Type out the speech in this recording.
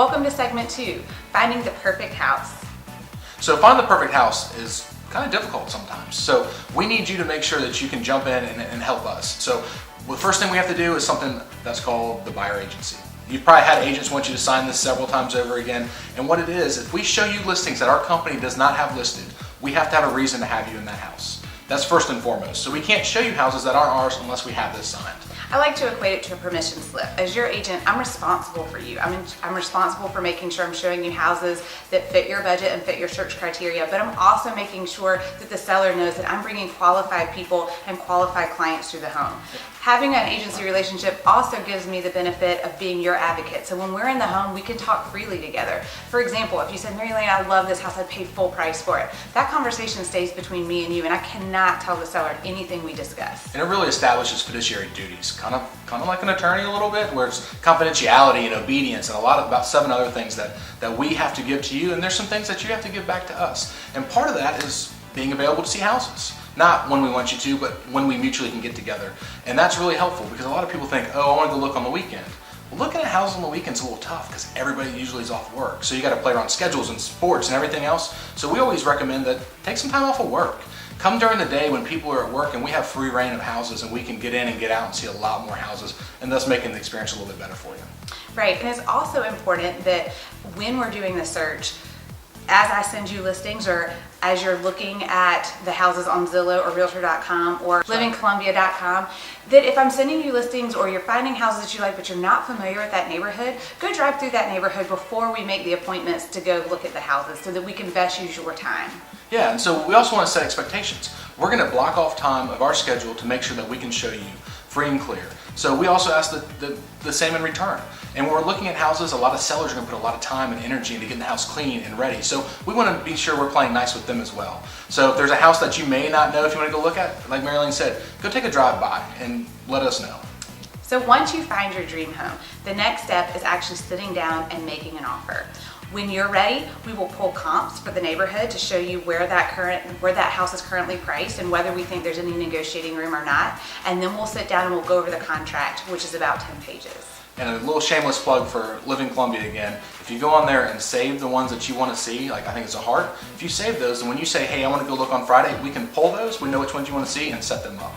Welcome to segment 2, finding the perfect house. So finding the perfect house is kind of difficult sometimes. So we need you to make sure that you can jump in and help us. So the first thing we have to do is something that's called the buyer agency. You've probably had agents want you to sign this several times over again. And what it is, if we show you listings that our company does not have listed, we have to have a reason to have you in that house. That's first and foremost. So we can't show you houses that aren't ours unless we have this signed. I like to equate it to a permission slip. As your agent, I'm responsible for you. I'm responsible for making sure I'm showing you houses that fit your budget and fit your search criteria, but I'm also making sure that the seller knows that I'm bringing qualified people and qualified clients through the home. Having an agency relationship also gives me the benefit of being your advocate. So when we're in the home, we can talk freely together. For example, if you said, Mary Lane, I love this house, I paid full price for it. That conversation stays between me and you, and I cannot tell the seller anything we discuss. And it really establishes fiduciary duties, kind of like an attorney a little bit, where it's confidentiality and obedience and about 7 other things that we have to give to you, and there's some things that you have to give back to us. And part of that is being available to see houses. Not when we want you to, but when we mutually can get together. And that's really helpful because a lot of people think, oh, I want to go look on the weekend. Well, looking at houses on the weekend is a little tough because everybody usually is off work. So you got to play around schedules and sports and everything else. So we always recommend that take some time off of work. Come during the day when people are at work and we have free reign of houses and we can get in and get out and see a lot more houses, and thus making the experience a little bit better for you. Right, and it's also important that when we're doing the search, as I send you listings or as you're looking at the houses on Zillow or Realtor.com or LivingColumbia.com, that if I'm sending you listings or you're finding houses that you like but you're not familiar with that neighborhood, go drive through that neighborhood before we make the appointments to go look at the houses so that we can best use your time. Yeah, and so we also want to set expectations. We're going to block off time of our schedule to make sure that we can show you free and clear. So we also ask the same in return. And when we're looking at houses, a lot of sellers are going to put a lot of time and energy into getting the house clean and ready. So we want to be sure we're playing nice with them as well. So if there's a house that you may not know if you want to go look at, like Mary Lane said, go take a drive by and let us know. So once you find your dream home, the next step is actually sitting down and making an offer. When you're ready, we will pull comps for the neighborhood to show you where that house is currently priced and whether we think there's any negotiating room or not. And then we'll sit down and we'll go over the contract, which is about 10 pages. And a little shameless plug for Living Columbia again. If you go on there and save the ones that you want to see, like I think it's a heart, if you save those, and when you say, hey, I want to go look on Friday, we can pull those, we know which ones you want to see, and set them up.